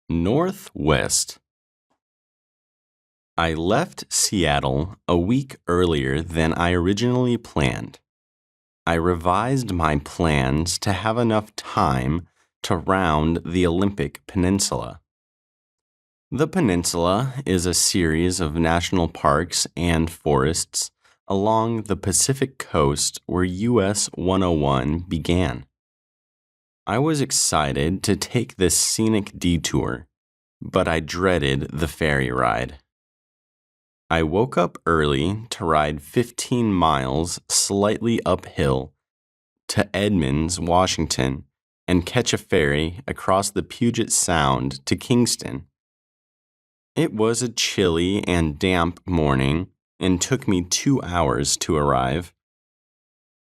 Northwest. I left Seattle a week earlier than I originally planned. I revised my plans to have enough time to round the Olympic Peninsula. The peninsula is a series of national parks and forests along the Pacific coast where US 101 began. I was excited to take this scenic detour, but I dreaded the ferry ride. I woke up early to ride 15 miles slightly uphill to Edmonds, Washington, and catch a ferry across the Puget Sound to Kingston. It was a chilly and damp morning and took me 2 hours to arrive.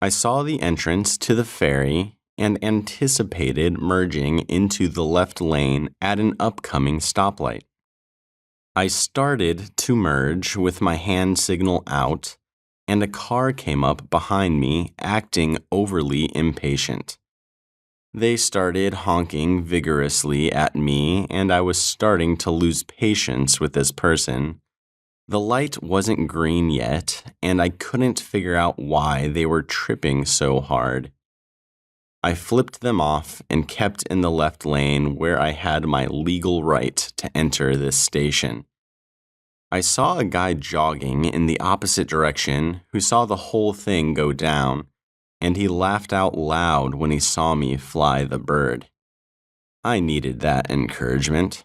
I saw the entrance to the ferry and anticipated merging into the left lane at an upcoming stoplight. I started to merge with my hand signal out, and a car came up behind me, acting overly impatient. They started honking vigorously at me, and I was starting to lose patience with this person. The light wasn't green yet, and I couldn't figure out why they were tripping so hard. I flipped them off and kept in the left lane where I had my legal right to enter this station. I saw a guy jogging in the opposite direction who saw the whole thing go down, and he laughed out loud when he saw me fly the bird. I needed that encouragement.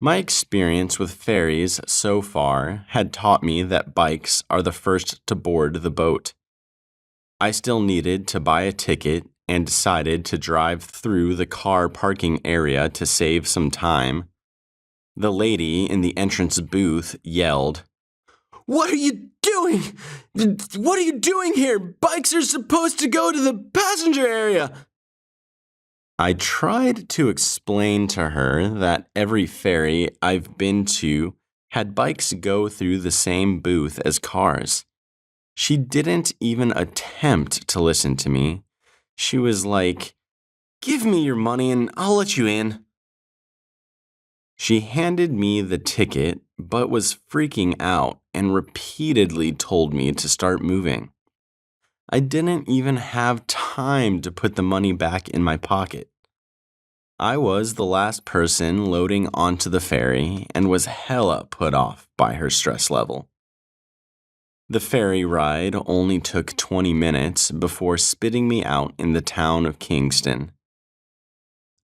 My experience with ferries so far had taught me that bikes are the first to board the boat. I still needed to buy a ticket and decided to drive through the car parking area to save some time. The lady in the entrance booth yelled, "What are you doing? What are you doing here? Bikes are supposed to go to the passenger area." I tried to explain to her that every ferry I've been to had bikes go through the same booth as cars. She didn't even attempt to listen to me. She was like, "Give me your money and I'll let you in." She handed me the ticket, but was freaking out and repeatedly told me to start moving. I didn't even have time to put the money back in my pocket. I was the last person loading onto the ferry and was hella put off by her stress level. The ferry ride only took 20 minutes before spitting me out in the town of Kingston.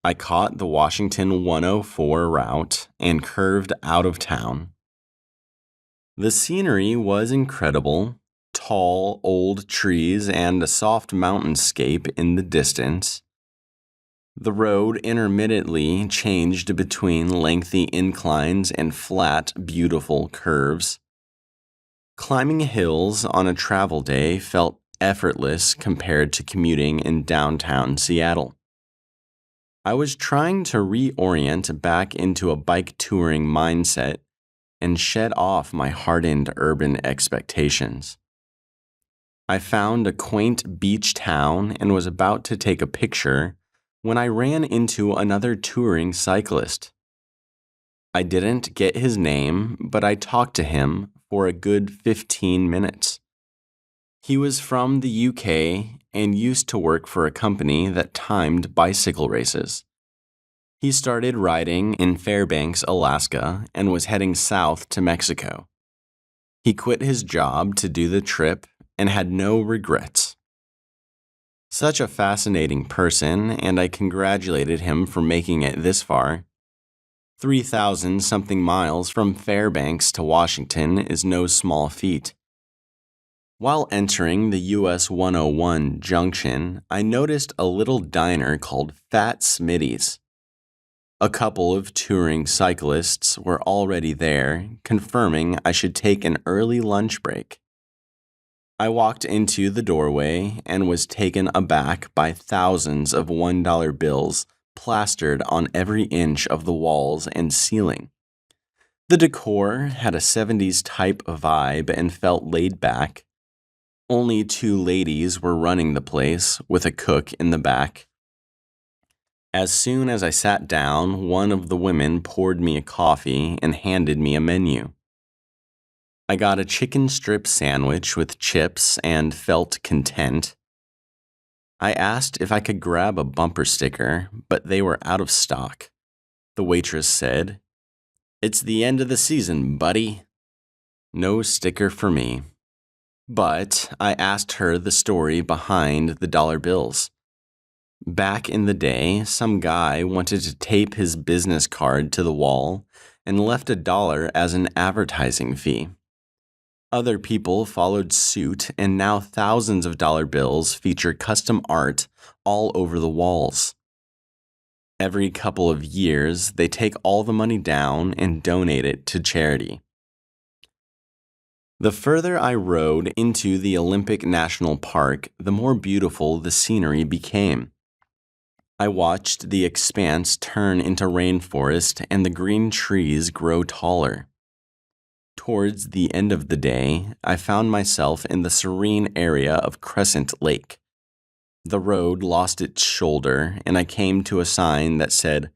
I caught the Washington 104 route and curved out of town. The scenery was incredible, tall, old trees and a soft mountainscape in the distance. The road intermittently changed between lengthy inclines and flat, beautiful curves. Climbing hills on a travel day felt effortless compared to commuting in downtown Seattle. I was trying to reorient back into a bike touring mindset and shed off my hardened urban expectations. I found a quaint beach town and was about to take a picture when I ran into another touring cyclist. I didn't get his name, but I talked to him for a good 15 minutes. He was from the UK and used to work for a company that timed bicycle races. He started riding in Fairbanks, Alaska, and was heading south to Mexico. He quit his job to do the trip and had no regrets. Such a fascinating person, and I congratulated him for making it this far. 3,000-something miles from Fairbanks to Washington is no small feat. While entering the US 101 junction, I noticed a little diner called Fat Smitty's. A couple of touring cyclists were already there, confirming I should take an early lunch break. I walked into the doorway and was taken aback by thousands of $1 bills plastered on every inch of the walls and ceiling. The decor had a 70s type vibe and felt laid back. Only 2 ladies were running the place, with a cook in the back. As soon as I sat down, one of the women poured me a coffee and handed me a menu. I got a chicken strip sandwich with chips and felt content. I asked if I could grab a bumper sticker, but they were out of stock. The waitress said, "It's the end of the season, buddy." No sticker for me. But I asked her the story behind the dollar bills. Back in the day, some guy wanted to tape his business card to the wall and left $1 as an advertising fee. Other people followed suit, and now thousands of dollar bills feature custom art all over the walls. Every couple of years, they take all the money down and donate it to charity. The further I rode into the Olympic National Park, the more beautiful the scenery became. I watched the expanse turn into rainforest and the green trees grow taller. Towards the end of the day, I found myself in the serene area of Crescent Lake. The road lost its shoulder, and I came to a sign that said,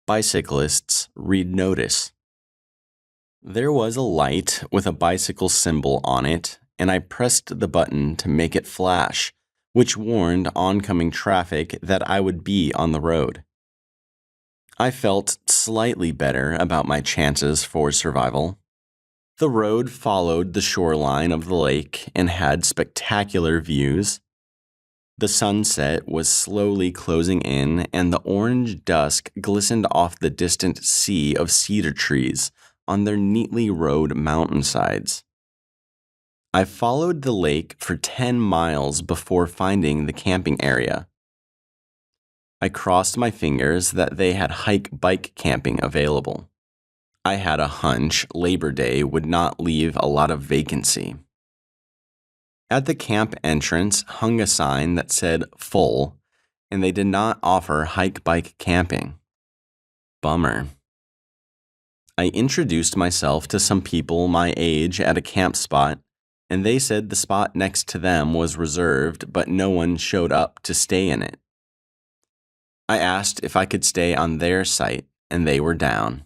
"Bicyclists, read notice." There was a light with a bicycle symbol on it, and I pressed the button to make it flash, which warned oncoming traffic that I would be on the road. I felt slightly better about my chances for survival. The road followed the shoreline of the lake and had spectacular views. The sunset was slowly closing in, and the orange dusk glistened off the distant sea of cedar trees on their neatly rowed mountainsides. I followed the lake for 10 miles before finding the camping area. I crossed my fingers that they had hike-bike camping available. I had a hunch Labor Day would not leave a lot of vacancy. At the camp entrance hung a sign that said "full," and they did not offer hike-bike camping. Bummer. I introduced myself to some people my age at a camp spot, and they said the spot next to them was reserved, but no one showed up to stay in it. I asked if I could stay on their site, and they were down.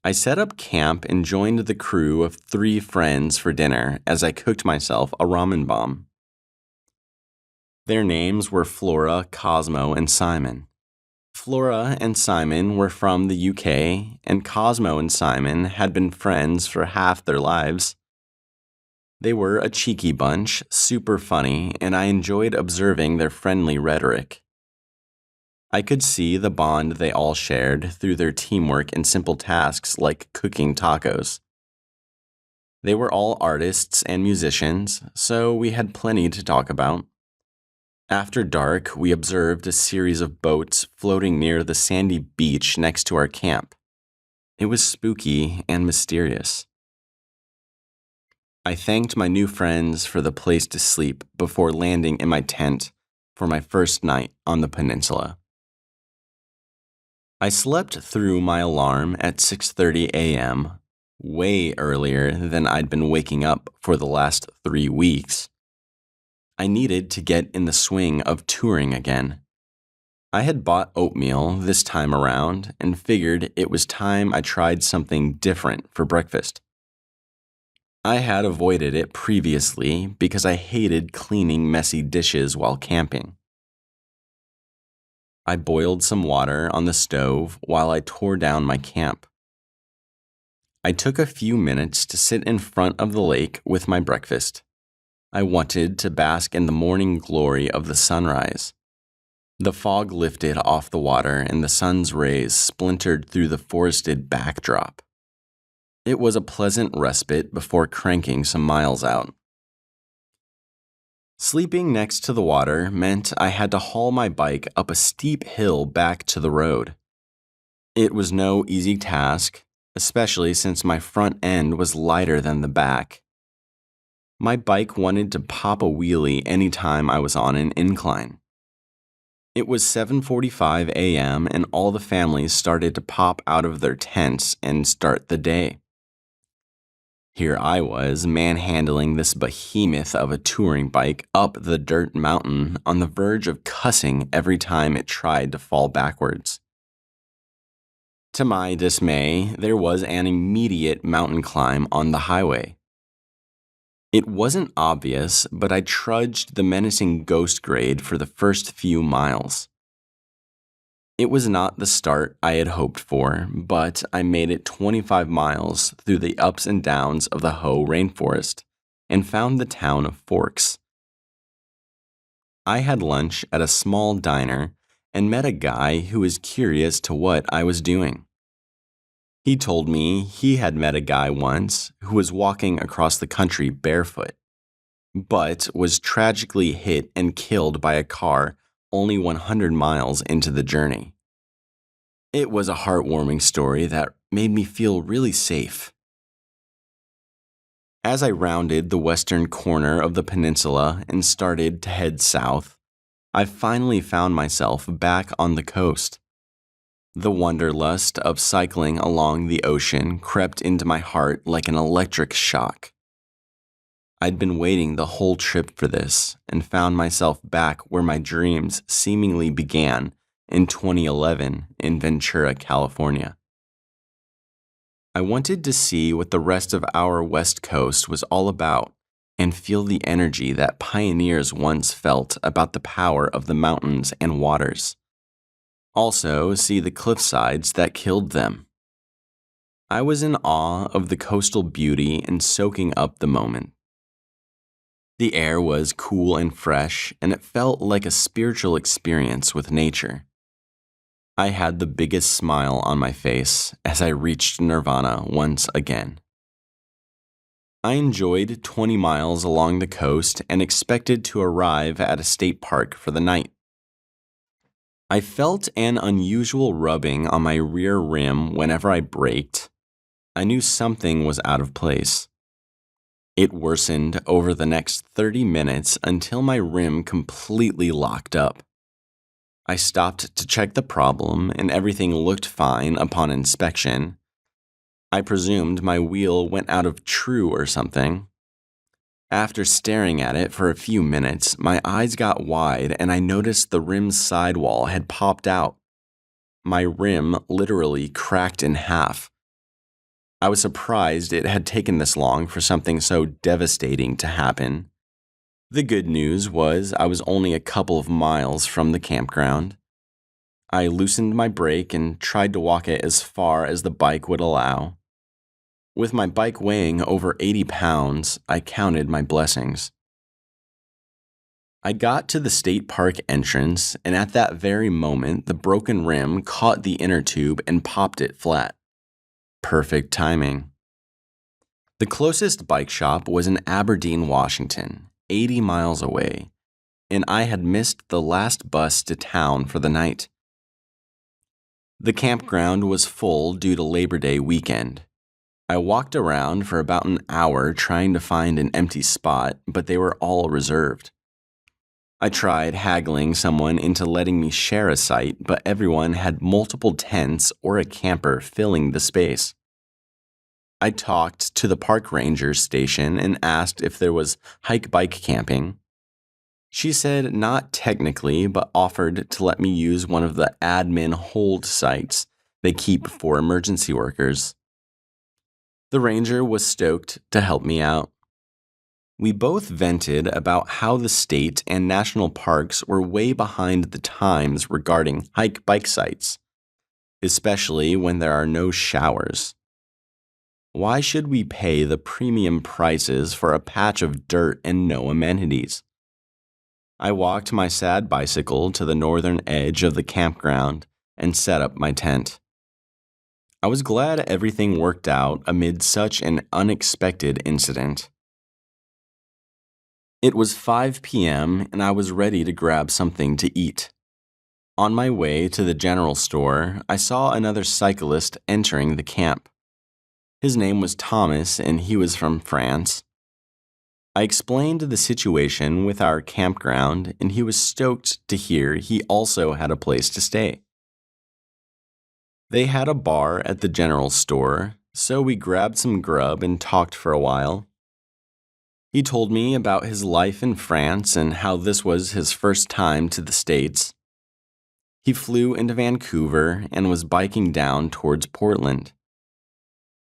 I set up camp and joined the crew of 3 friends for dinner as I cooked myself a ramen bomb. Their names were Flora, Cosmo, and Simon. Flora and Simon were from the UK, and Cosmo and Simon had been friends for half their lives. They were a cheeky bunch, super funny, and I enjoyed observing their friendly rhetoric. I could see the bond they all shared through their teamwork in simple tasks like cooking tacos. They were all artists and musicians, so we had plenty to talk about. After dark, we observed a series of boats floating near the sandy beach next to our camp. It was spooky and mysterious. I thanked my new friends for the place to sleep before landing in my tent for my first night on the peninsula. I slept through my alarm at 6:30 a.m., way earlier than I'd been waking up for the last 3 weeks. I needed to get in the swing of touring again. I had bought oatmeal this time around and figured it was time I tried something different for breakfast. I had avoided it previously because I hated cleaning messy dishes while camping. I boiled some water on the stove while I tore down my camp. I took a few minutes to sit in front of the lake with my breakfast. I wanted to bask in the morning glory of the sunrise. The fog lifted off the water and the sun's rays splintered through the forested backdrop. It was a pleasant respite before cranking some miles out. Sleeping next to the water meant I had to haul my bike up a steep hill back to the road. It was no easy task, especially since my front end was lighter than the back. My bike wanted to pop a wheelie anytime I was on an incline. It was 7:45 a.m. and all the families started to pop out of their tents and start the day. Here I was, manhandling this behemoth of a touring bike up the dirt mountain on the verge of cussing every time it tried to fall backwards. To my dismay, there was an immediate mountain climb on the highway. It wasn't obvious, but I trudged the menacing ghost grade for the first few miles. It was not the start I had hoped for, but I made it 25 miles through the ups and downs of the Hoh rainforest and found the town of Forks. I had lunch at a small diner and met a guy who was curious to what I was doing. He told me he had met a guy once who was walking across the country barefoot, but was tragically hit and killed by a car only 100 miles into the journey. It was a heartwarming story that made me feel really safe. As I rounded the western corner of the peninsula and started to head south, I finally found myself back on the coast. The wanderlust of cycling along the ocean crept into my heart like an electric shock. I'd been waiting the whole trip for this and found myself back where my dreams seemingly began in 2011 in Ventura, California. I wanted to see what the rest of our West Coast was all about and feel the energy that pioneers once felt about the power of the mountains and waters. Also, see the cliffsides that killed them. I was in awe of the coastal beauty and soaking up the moment. The air was cool and fresh, and it felt like a spiritual experience with nature. I had the biggest smile on my face as I reached nirvana once again. I enjoyed 20 miles along the coast and expected to arrive at a state park for the night. I felt an unusual rubbing on my rear rim whenever I braked. I knew something was out of place. It worsened over the next 30 minutes until my rim completely locked up. I stopped to check the problem and everything looked fine upon inspection. I presumed my wheel went out of true or something. After staring at it for a few minutes, my eyes got wide and I noticed the rim's sidewall had popped out. My rim literally cracked in half. I was surprised it had taken this long for something so devastating to happen. The good news was I was only a couple of miles from the campground. I loosened my brake and tried to walk it as far as the bike would allow. With my bike weighing over 80 pounds, I counted my blessings. I got to the state park entrance, and at that very moment, the broken rim caught the inner tube and popped it flat. Perfect timing. The closest bike shop was in Aberdeen, Washington, 80 miles away, and I had missed the last bus to town for the night. The campground was full due to Labor Day weekend. I walked around for about an hour trying to find an empty spot, but they were all reserved. I tried haggling someone into letting me share a site, but everyone had multiple tents or a camper filling the space. I talked to the park ranger station and asked if there was hike-bike camping. She said not technically, but offered to let me use one of the admin hold sites they keep for emergency workers. The ranger was stoked to help me out. We both vented about how the state and national parks were way behind the times regarding hike-bike sites, especially when there are no showers. Why should we pay the premium prices for a patch of dirt and no amenities? I walked my sad bicycle to the northern edge of the campground and set up my tent. I was glad everything worked out amid such an unexpected incident. It was 5 p.m. and I was ready to grab something to eat. On my way to the general store, I saw another cyclist entering the camp. His name was Thomas and he was from France. I explained the situation with our campground and he was stoked to hear he also had a place to stay. They had a bar at the general store, so we grabbed some grub and talked for a while. He told me about his life in France and how this was his first time to the States. He flew into Vancouver and was biking down towards Portland.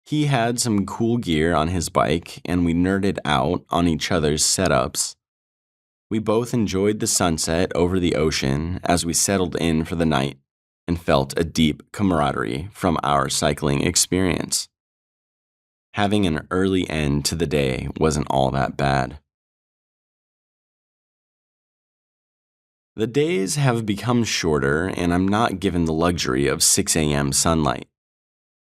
He had some cool gear on his bike, and we nerded out on each other's setups. We both enjoyed the sunset over the ocean as we settled in for the night and felt a deep camaraderie from our cycling experience. Having an early end to the day wasn't all that bad. The days have become shorter, and I'm not given the luxury of 6 a.m. sunlight.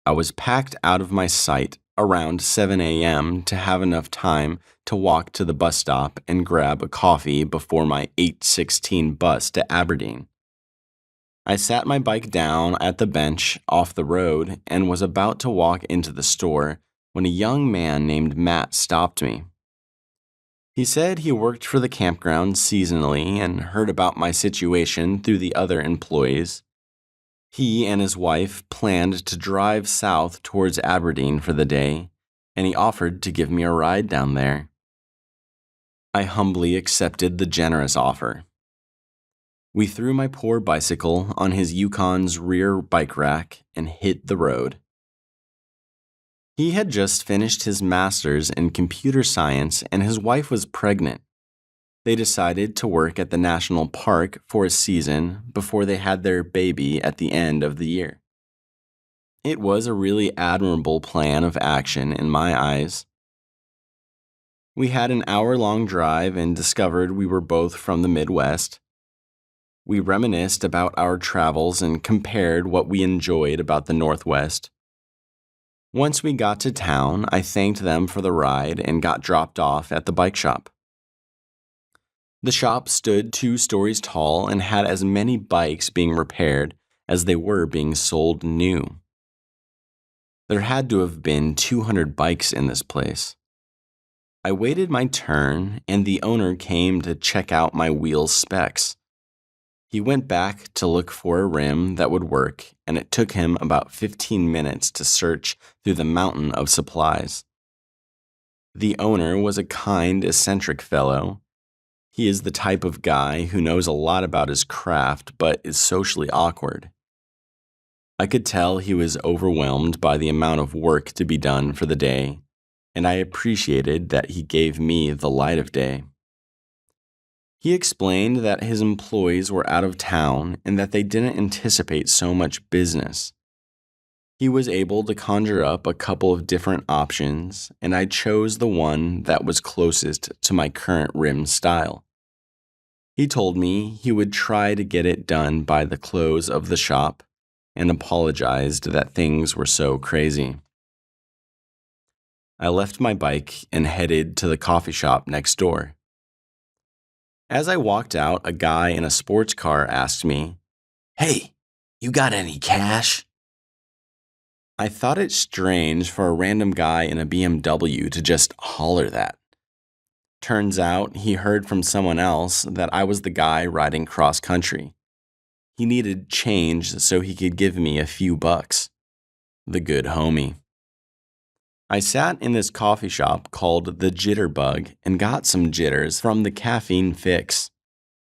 I was packed out of my sight around 7 a.m. to have enough time to walk to the bus stop and grab a coffee before my 8:16 bus to Aberdeen. I sat my bike down at the bench off the road and was about to walk into the store when a young man named Matt stopped me. He said he worked for the campground seasonally and heard about my situation through the other employees. He and his wife planned to drive south towards Aberdeen for the day, and he offered to give me a ride down there. I humbly accepted the generous offer. We threw my poor bicycle on his Yukon's rear bike rack and hit the road. He had just finished his master's in computer science and his wife was pregnant. They decided to work at the national park for a season before they had their baby at the end of the year. It was a really admirable plan of action in my eyes. We had an hour-long drive and discovered we were both from the Midwest. We reminisced about our travels and compared what we enjoyed about the Northwest. Once we got to town, I thanked them for the ride and got dropped off at the bike shop. The shop stood 2 stories tall and had as many bikes being repaired as they were being sold new. There had to have been 200 bikes in this place. I waited my turn, and the owner came to check out my wheel specs. He went back to look for a rim that would work, and it took him about 15 minutes to search through the mountain of supplies. The owner was a kind, eccentric fellow. He is the type of guy who knows a lot about his craft but is socially awkward. I could tell he was overwhelmed by the amount of work to be done for the day, and I appreciated that he gave me the light of day. He explained that his employees were out of town and that they didn't anticipate so much business. He was able to conjure up a couple of different options, and I chose the one that was closest to my current rim style. He told me he would try to get it done by the close of the shop and apologized that things were so crazy. I left my bike and headed to the coffee shop next door. As I walked out, a guy in a sports car asked me, "Hey, you got any cash?" I thought it strange for a random guy in a BMW to just holler that. Turns out he heard from someone else that I was the guy riding cross country. He needed change so he could give me a few bucks. The good homie. I sat in this coffee shop called the Jitterbug and got some jitters from the caffeine fix.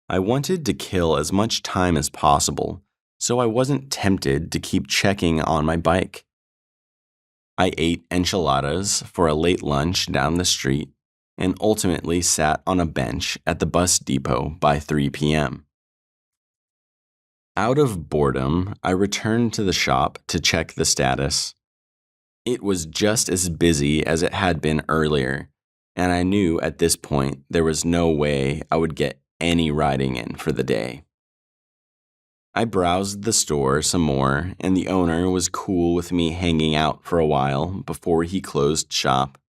I wanted to kill as much time as possible, so I wasn't tempted to keep checking on my bike. I ate enchiladas for a late lunch down the street and ultimately sat on a bench at the bus depot by 3 p.m. Out of boredom, I returned to the shop to check the status. It was just as busy as it had been earlier, and I knew at this point there was no way I would get any riding in for the day. I browsed the store some more, and the owner was cool with me hanging out for a while before he closed shop.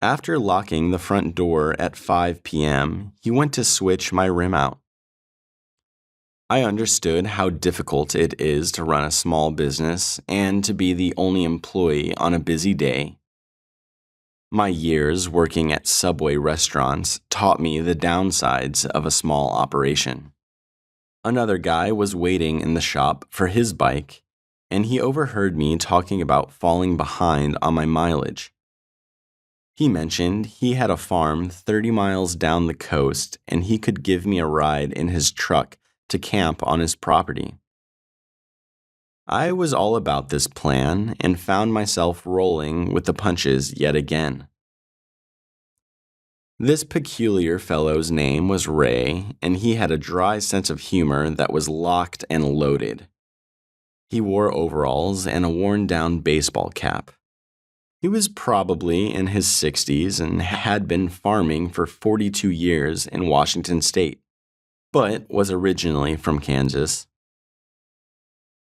After locking the front door at 5 p.m., he went to switch my rim out. I understood how difficult it is to run a small business and to be the only employee on a busy day. My years working at Subway restaurants taught me the downsides of a small operation. Another guy was waiting in the shop for his bike, and he overheard me talking about falling behind on my mileage. He mentioned he had a farm 30 miles down the coast and he could give me a ride in his truck to camp on his property. I was all about this plan and found myself rolling with the punches yet again. This peculiar fellow's name was Ray, and he had a dry sense of humor that was locked and loaded. He wore overalls and a worn-down baseball cap. He was probably in his 60s and had been farming for 42 years in Washington State, but was originally from Kansas.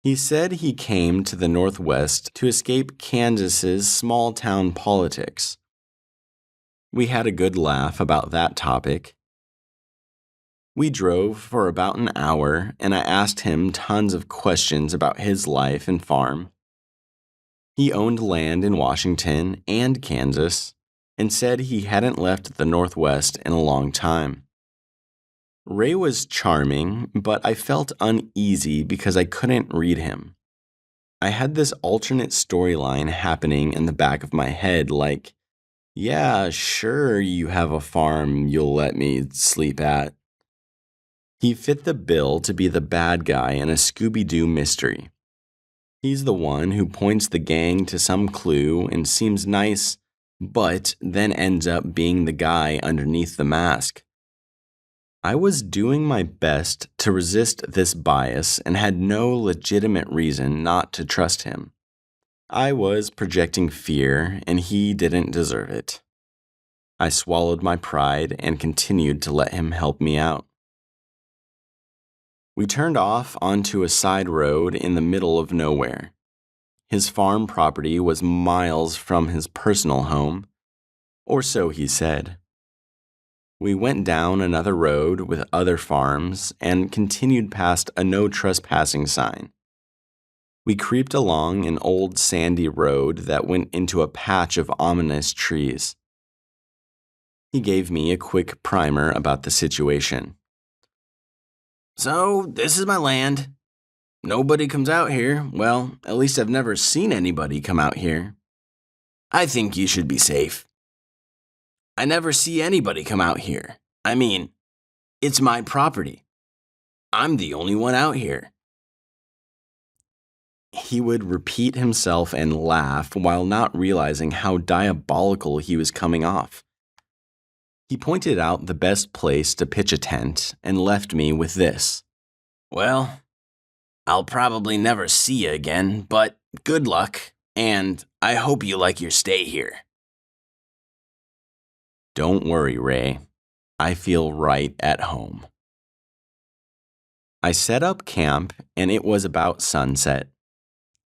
He said he came to the Northwest to escape Kansas's small-town politics. We had a good laugh about that topic. We drove for about an hour, and I asked him tons of questions about his life and farm. He owned land in Washington and Kansas, and said he hadn't left the Northwest in a long time. Ray was charming, but I felt uneasy because I couldn't read him. I had this alternate storyline happening in the back of my head like, yeah, sure, you have a farm you'll let me sleep at. He fit the bill to be the bad guy in a Scooby-Doo mystery. He's the one who points the gang to some clue and seems nice, but then ends up being the guy underneath the mask. I was doing my best to resist this bias and had no legitimate reason not to trust him. I was projecting fear, and he didn't deserve it. I swallowed my pride and continued to let him help me out. We turned off onto a side road in the middle of nowhere. His farm property was miles from his personal home, or so he said. We went down another road with other farms and continued past a no trespassing sign. We creeped along an old sandy road that went into a patch of ominous trees. He gave me a quick primer about the situation. So, this is my land. Nobody comes out here. Well, at least I've never seen anybody come out here. I think you should be safe. I never see anybody come out here. I mean, it's my property. I'm the only one out here. He would repeat himself and laugh while not realizing how diabolical he was coming off. He pointed out the best place to pitch a tent and left me with this. Well, I'll probably never see you again, but good luck, and I hope you like your stay here. Don't worry, Ray. I feel right at home. I set up camp, and it was about sunset.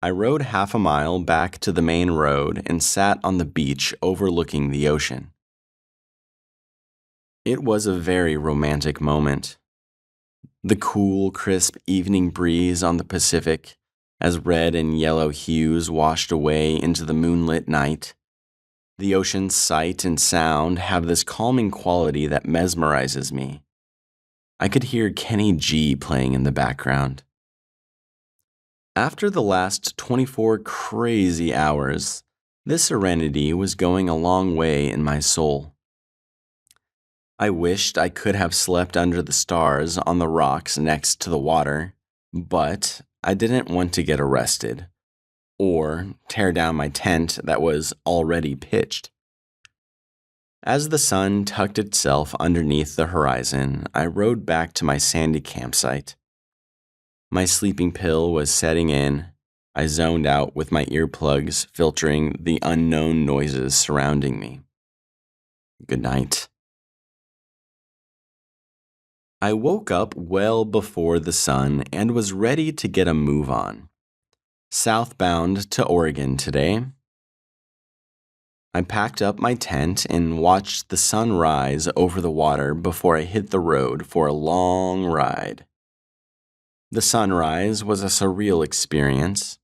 I rode half a mile back to the main road and sat on the beach overlooking the ocean. It was a very romantic moment. The cool, crisp evening breeze on the Pacific, as red and yellow hues washed away into the moonlit night. The ocean's sight and sound have this calming quality that mesmerizes me. I could hear Kenny G playing in the background. After the last 24 crazy hours, this serenity was going a long way in my soul. I wished I could have slept under the stars on the rocks next to the water, but I didn't want to get arrested or tear down my tent that was already pitched. As the sun tucked itself underneath the horizon, I rode back to my sandy campsite. My sleeping pill was setting in. I zoned out with my earplugs filtering the unknown noises surrounding me. Good night. I woke up well before the sun and was ready to get a move on. Southbound to Oregon today. I packed up my tent and watched the sun rise over the water before I hit the road for a long ride. The sunrise was a surreal experience,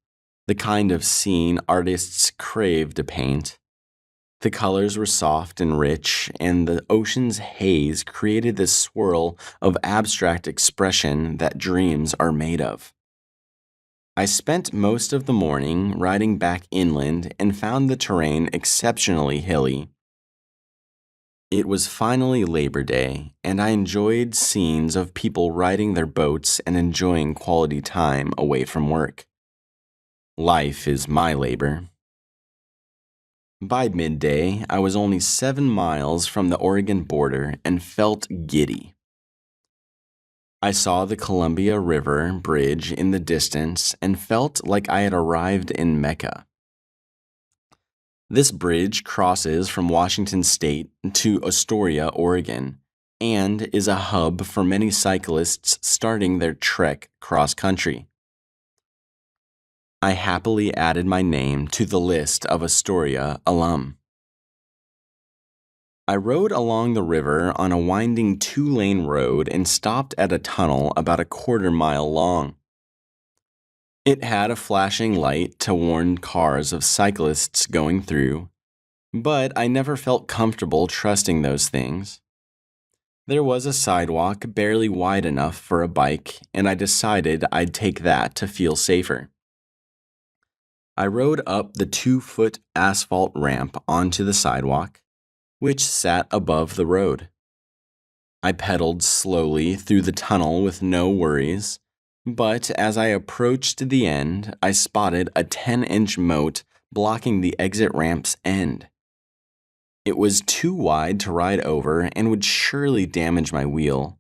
the kind of scene artists crave to paint. The colors were soft and rich, and the ocean's haze created this swirl of abstract expression that dreams are made of. I spent most of the morning riding back inland and found the terrain exceptionally hilly. It was finally Labor Day, and I enjoyed scenes of people riding their boats and enjoying quality time away from work. Life is my labor. By midday, I was only 7 miles from the Oregon border and felt giddy. I saw the Columbia River Bridge in the distance and felt like I had arrived in Mecca. This bridge crosses from Washington State to Astoria, Oregon, and is a hub for many cyclists starting their trek cross-country. I happily added my name to the list of Astoria alum. I rode along the river on a winding 2-lane road and stopped at a tunnel about a quarter-mile long. It had a flashing light to warn cars of cyclists going through, but I never felt comfortable trusting those things. There was a sidewalk barely wide enough for a bike, and I decided I'd take that to feel safer. I rode up the 2-foot asphalt ramp onto the sidewalk, which sat above the road. I pedaled slowly through the tunnel with no worries, but as I approached the end, I spotted a 10-inch moat blocking the exit ramp's end. It was too wide to ride over and would surely damage my wheel.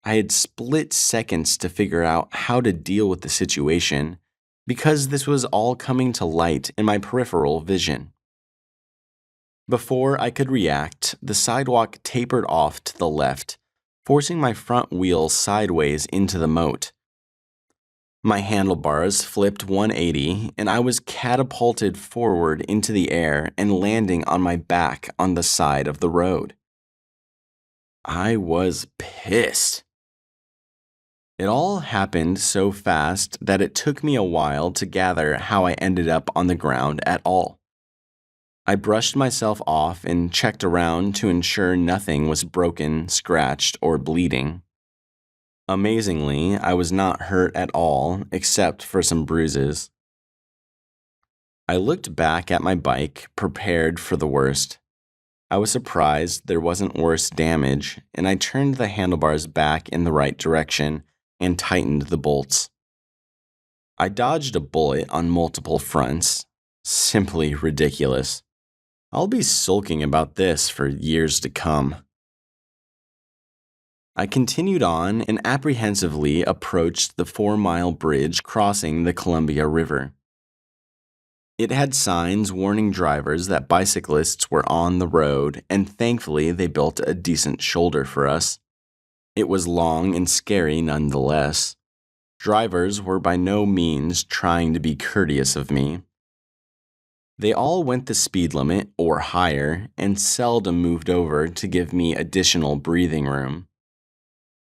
I had split seconds to figure out how to deal with the situation because this was all coming to light in my peripheral vision. Before I could react, the sidewalk tapered off to the left, forcing my front wheel sideways into the moat. My handlebars flipped 180, and I was catapulted forward into the air and landing on my back on the side of the road. I was pissed. It all happened so fast that it took me a while to gather how I ended up on the ground at all. I brushed myself off and checked around to ensure nothing was broken, scratched, or bleeding. Amazingly, I was not hurt at all, except for some bruises. I looked back at my bike, prepared for the worst. I was surprised there wasn't worse damage, and I turned the handlebars back in the right direction and tightened the bolts. I dodged a bullet on multiple fronts. Simply ridiculous. I'll be sulking about this for years to come. I continued on and apprehensively approached the 4-mile bridge crossing the Columbia River. It had signs warning drivers that bicyclists were on the road, and thankfully they built a decent shoulder for us. It was long and scary nonetheless. Drivers were by no means trying to be courteous of me. They all went the speed limit or higher and seldom moved over to give me additional breathing room.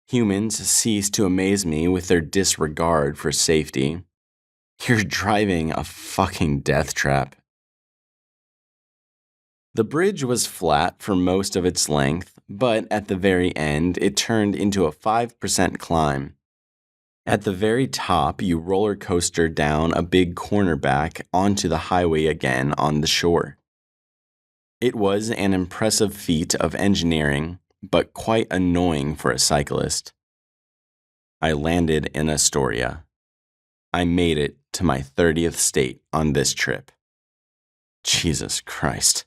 Humans cease to amaze me with their disregard for safety. You're driving a fucking death trap. The bridge was flat for most of its length, but at the very end, it turned into a 5% climb. At the very top, you roller coaster down a big cornerback onto the highway again on the shore. It was an impressive feat of engineering, but quite annoying for a cyclist. I landed in Astoria. I made it to my 30th state on this trip. Jesus Christ.